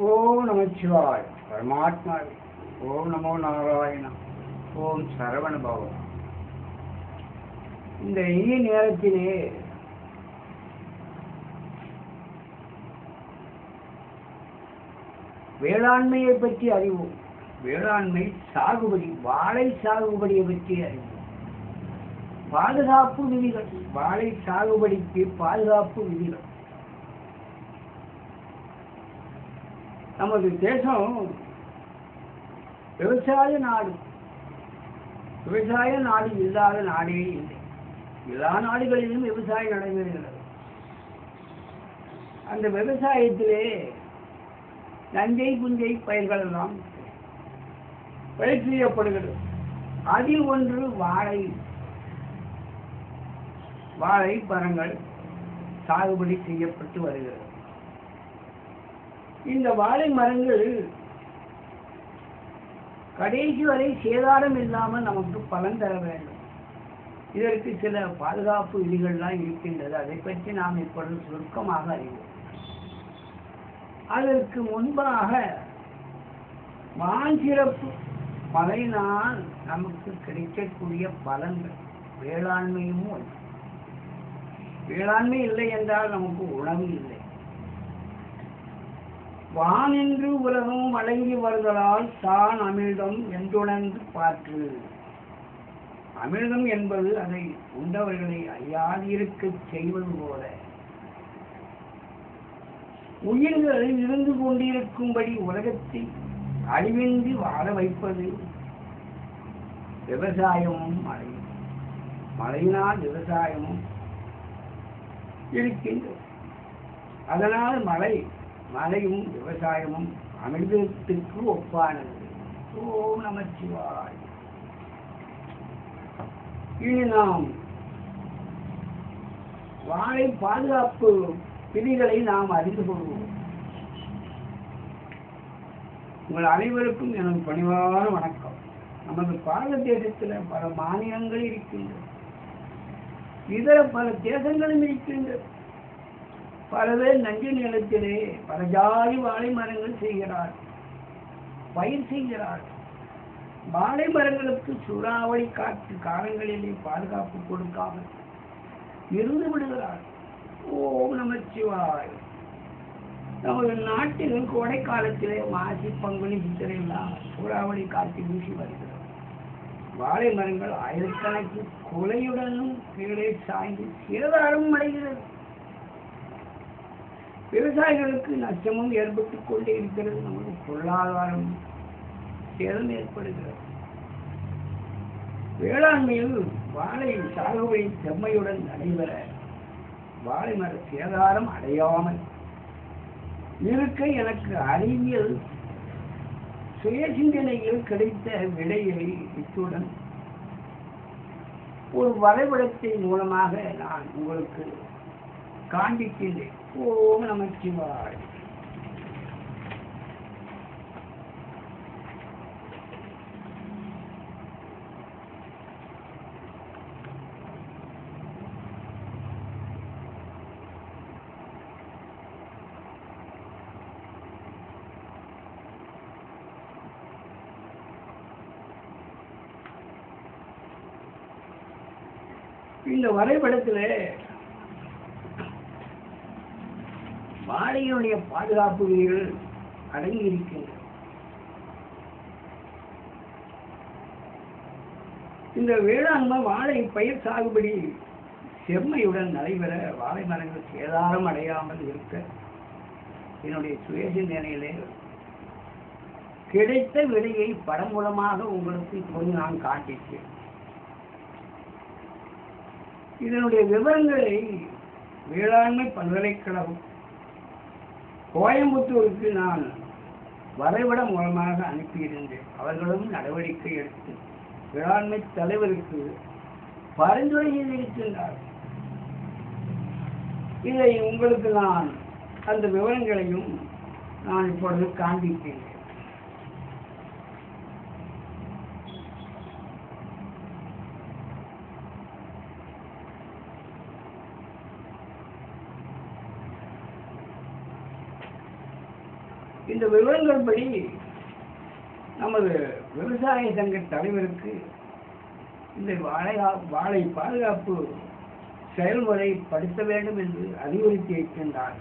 ஓம் நமச்சிவாய் பரமாத்மாவே. ஓம் நமோ நாராயணா. ஓம் சரவண பவம். இந்த இனிய நேரத்திலே வேளாண்மையை பற்றி அறிவோம். வேளாண்மை சாகுபடி, வாழை சாகுபடியை பற்றி அறிவோம். பாதுகாப்பு விதிகள், வாழை சாகுபடிக்கு பாதுகாப்பு விதிகள். நமது தேசம் விவசாய நாடு. விவசாய நாடு இல்லாத நாடே இல்லை. எல்லா நாடுகளிலும் விவசாயம் நடைபெறுகிறது. அந்த விவசாயத்திலே நஞ்சை புஞ்சை பயிர்கள் எல்லாம் பயிர் செய்யப்படுகிறது. அதில் ஒன்று வாழை. வாழை மரங்கள் சாகுபடி செய்யப்பட்டு வருகிறது. இந்த வாழை மரங்கள் கடைசி வரை சேதாரம் இல்லாமல் நமக்கு பலன் தர வேண்டும். இதற்கு சில பாதுகாப்பு விதிகள்லாம் இருக்கின்றது. அதை பற்றி நாம் இப்பொழுது சுருக்கமாக அறிவோம். அதற்கு முன்பாக வான்சிறப்பு மழையினால் நமக்கு கிடைக்கக்கூடிய பலன்கள், வேளாண்மையும் ஒன்று. வேளாண்மை இல்லை என்றால் நமக்கு உணவு இல்லை. வானின்று உலகம் வழங்கி வருதலால் தான் அமிழ்தம் என்றுணர்ந்து பாற்று. அமிழ்தம் என்பது அதை உண்டவர்களை அறியாதிருக்க செய்வது போல உயிர்கள் இருந்து கொண்டிருக்கும்படி உலகத்தை அழிவின்றி வாழ வைப்பது விவசாயமும் மழையும். மழையினால் விவசாயமும் இருக்கின்றது. அதனால் மழையும் விவசாயமும் அமிர்தத்துக்கு ஒப்பானது. ஓம் நமச்சிவாய். இனி நாம் வாழை பாதுகாப்பு விதிகளை நாம் அறிந்து கொள்வோம். உங்கள் அனைவருக்கும் எனது பணிவான வணக்கம். நமது பாரத தேசத்தில் பல மாநிலங்கள் இருக்கின்றன. இதர பல தேசங்களும் இருக்கின்றன. பல பேர் நஞ்சு நிலத்திலே பல ஜாதி வாழை மரங்கள் செய்கிறார், பயிர் செய்கிறார். வாழை மரங்களுக்கு சூறாவளி காற்று காலங்களிலே பாதுகாப்பு கொடுக்காமல் இருந்து விடுகிறார். ஓம் நமச்சிவாய். நமது நாட்டில் கோடை காலத்திலே மாசி பங்குனி சித்திரை எல்லாம் சூறாவளி காற்று வீசி வருகிறது. வாழை மரங்கள் ஆயிரக்கணக்கு கொலையுடனும் கீழே சாய்ந்து சேதாரம் அடைகிறது. விவசாயிகளுக்கு நஷ்டமும் ஏற்பட்டுக் கொண்டே இருக்கிறது. நமக்கு பொருளாதாரம் சேதம் ஏற்படுகிறது. வேளாண்மையில் வாழை சாகுபடி செம்மையுடன் நடைபெற வாழை மர சேதாரம் அடையாமல் இருக்க எனக்கு அறிவியல் சுய சிந்தனையில் கிடைத்த விடையை இத்துடன் ஒரு வரைபடத்தின் மூலமாக நான் உங்களுக்கு காண்பிக்கின்றேன். ஓம் நமச்சிவாய். இந்த வரைபடத்தில் வாழையினுடைய பாதுகாப்பு விதிகள் அடங்கி இருக்கின்றன. இந்த வேளாண்மை வாழை பயிர் சாகுபடி செம்மையுடன் நடைபெற வாழை மரங்கள் சேதாரம் அடையாமல் இருக்க என்னுடைய சுயசிந்தனையிலே கிடைத்த விடையை படம் மூலமாக உங்களுக்கு இப்போது நான் காண்பித்தேன். இதனுடைய விவரங்களை வேளாண்மை பல்கலைக்கழகம் கோயம்புத்தூருக்கு நான் வரைபடம் மூலமாக அனுப்பியிருந்தேன். அவர்களும் நடவடிக்கை எடுத்து வேளாண்மை தலைவருக்கு பரிந்துரை செய்திருக்கின்றார். இதை உங்களுக்கு நான் அந்த விவரங்களையும் நான் இப்பொழுது காண்பிக்கின்றேன். இந்த விவரங்கள் படி நமது விவசாய சங்க தலைவருக்கு இந்த வாழை பாதுகாப்பு செயல்முறை படுத்த வேண்டும் என்று அறிவுறுத்தி இருக்கின்றார்.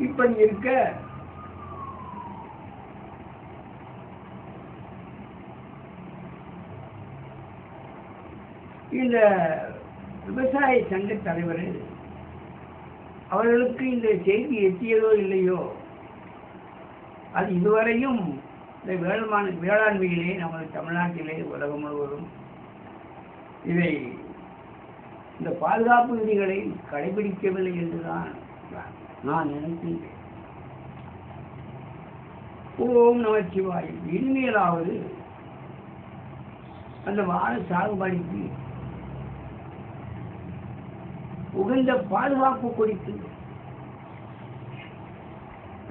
இப்படி இருக்க இந்த விவசாய சங்க தலைவர் அவர்களுக்கு இந்த செய்தி எட்டியதோ இல்லையோ, அது இதுவரையும் இந்த வேளாண்மையிலே நமது தமிழ்நாட்டிலே உலகம் முழுவதும் இதை இந்த பாதுகாப்பு விதிகளை கடைபிடிக்கவில்லை என்றுதான் நான் நினைக்கின்றேன். ஓம் நமச்சிவாய். இனிமேலாவது அந்த வாழை சாகுபடிக்கு உகந்த பாதுகாப்பு குறித்து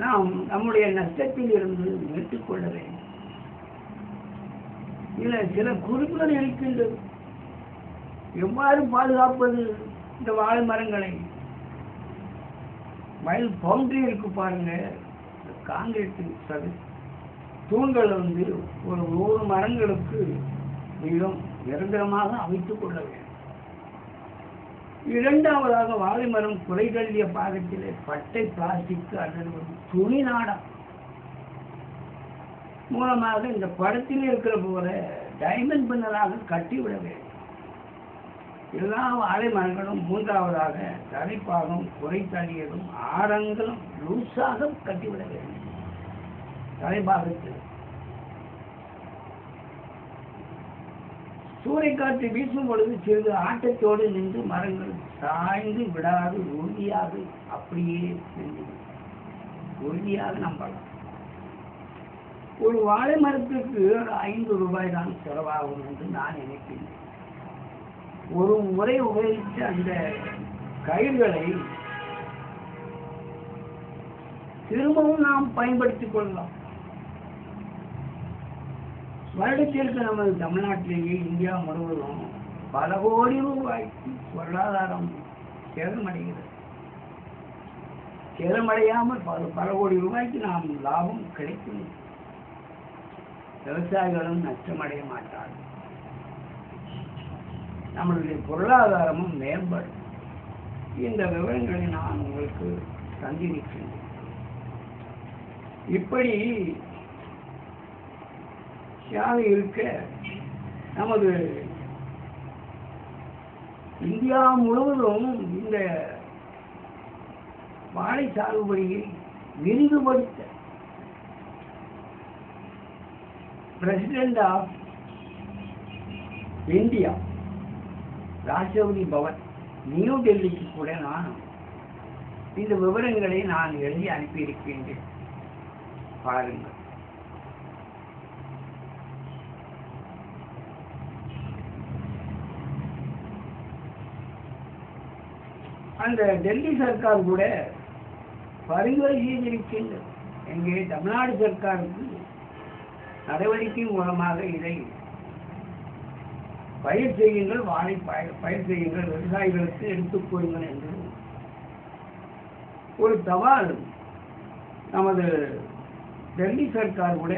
நாம் நம்முடைய நஷ்டத்தில் இருந்து மீட்டுக் கொள்ள வேண்டும். இதில் சில குறிப்புகள் இருக்கின்றது. எவ்வாறு பாதுகாப்பது இந்த வாழை மரங்களை? வயல் பவுண்டரி இருக்கு பாருங்க, காங்கிரீட் தூண்கள் ஒரு 100 மரங்களுக்கு மிகவும் நிரந்தரமாக அமைத்துக் கொள்ள வேண்டும். இரண்டாவதாக வாழை மரம் குறை தள்ளிய பாகத்திலே பட்டை பிளாஸ்டிக் அல்லது ஒரு துணி நாடா மூலமாக இந்த படத்தில் இருக்கிற போல டைமண்ட் பின்னலாக கட்டிவிட வேண்டும். எல்லா வாழை மரங்களும் மூன்றாவதாக தலைப்பாகம் குறை தள்ளியதும் ஆரங்களும் லூசாக கட்டிவிட வேண்டும். தலைப்பாகத்தில் சூறைக்காற்று வீசும் பொழுது சிறிது ஆட்டத்தோடு நின்று மரங்கள் சாய்ந்து விடாது உறுதியாக அப்படியே உறுதியாக நம்பலாம். ஒரு வாழை மரத்திற்கு 5 ரூபாய் தான் செலவாகும் என்று நான் நினைக்கிறேன். ஒரு முறை உபயோகித்த அந்த கயிர்களை திரும்பவும் நாம் பயன்படுத்திக் கொள்ளலாம். வருடத்திற்கு நமது தமிழ்நாட்டிலேயே இந்தியா முழுவதும் பல கோடி ரூபாய்க்கு பொருளாதாரம் சேதமடைகிறது. சேதமடையாமல் பல கோடி ரூபாய்க்கு நாம் லாபம் கிடைக்கும். விவசாயிகளும் நஷ்டமடைய மாட்டார்கள். நம்மளுடைய பொருளாதாரமும் மேம்படும். இந்த விவரங்களை நான் உங்களுக்கு தந்திருக்கின்றேன். இப்படி இருக்க நமது இந்தியா முழுவதும் இந்த வாழை சாகுபடியை விரிவுபடுத்த president of India Rashtrapati Bhavan New டெல்லிக்கு கூட நான் இந்த விவரங்களை நான் எழுதி அனுப்பியிருக்கின்றேன். பாருங்கள். அந்த டெல்லி சர்க்கார் கூட பரிந்துரை செய்திருக்கின்றது. எங்கே தமிழ்நாடு சர்க்காருக்கு நடவடிக்கை மூலமாக இதை பயிர் செய்யுங்கள், வாழை பயிர் செய்யுங்கள், விவசாயிகளுக்கு எடுத்துக் கூறுங்கள் என்று ஒரு சவால் நமது டெல்லி சர்க்கார் கூட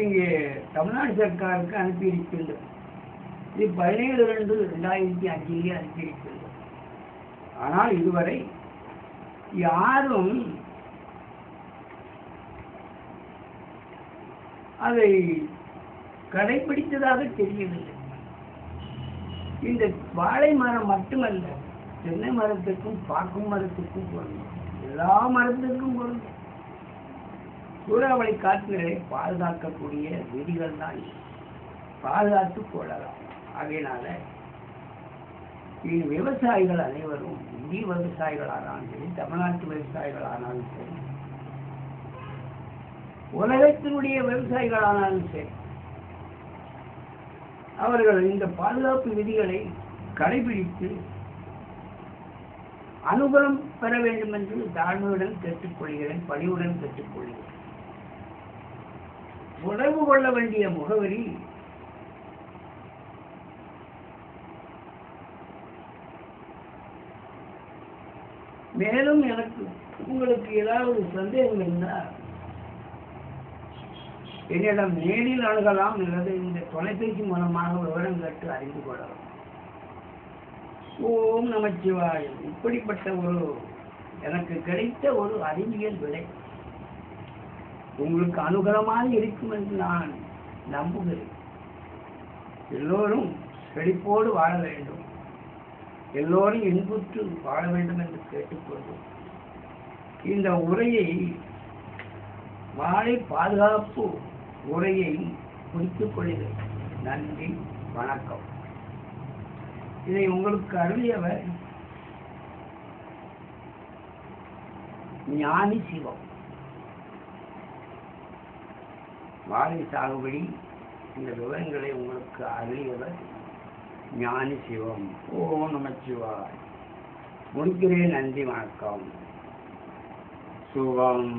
இங்கே தமிழ்நாடு சர்க்காருக்கு அனுப்பியிருக்கின்றது. இது 17/2/2005 அனுப்பியிருக்கிறது. ஆனால் இதுவரை யாரும் அதை கடைபிடித்ததாக தெரியவில்லை. இந்த வாழை மரம் மட்டுமல்ல, தென்னை மரத்துக்கும் பாக்கும் மரத்துக்கும் பொருந்தும், எல்லா மரத்திற்கும் பொருந்தும். சூறாவளி காற்றுகளை பாதுகாக்கக்கூடிய விதிகள் தான் பாதுகாத்துக் கொள்ளலாம். ஆகையினால விவசாயிகள் அனைவரும், இந்திய விவசாயிகளானாலும் சரி, தமிழ்நாட்டு விவசாயிகளானாலும் சரி, உலகத்தினுடைய விவசாயிகளானாலும் சரி, அவர்கள் இந்த பாதுகாப்பு விதிகளை கடைபிடித்து அனுகூலம் பெற வேண்டும் என்று தாழ்மையுடன் கேட்டுக்கொள்கிறேன், பணிவுடன் கேட்டுக்கொள்கிறேன். உணர்வு கொள்ள வேண்டிய முகவரி மேலும் உங்களுக்கு ஏதாவது சந்தேகம் இருந்தால் என்னிடம் நேரில் அணுகலாம் அல்லது இந்த தொலைபேசி மூலமாக விவரம் கேட்டு அறிந்து கொள்ளலாம். ஓம் நமச்சிவாயம். இப்படிப்பட்ட எனக்கு கிடைத்த ஒரு அறிவியல் விடை உங்களுக்கு அனுகூலமாக இருக்கும் என்று நான் நம்புகிறேன். எல்லோரும் செழிப்போடு வாழ வேண்டும், எல்லோரும் இன்புற்று வாழ வேண்டும் என்று கேட்டுக்கொள்வோம். இந்த உரையை வாழை பாதுகாப்பு உரையை குறித்துக் கொள்கிறேன். நன்றி, வணக்கம். இதை உங்களுக்கு அருளியவர் ஞானி சிவம். வாழை சாகுபடி இந்த விவரங்களை உங்களுக்கு அருளியவர் ஞானி சிவம். ஓம் நமச்சிவாய். முடிக்கிறேன். நன்றி, வணக்கம். சுகம்.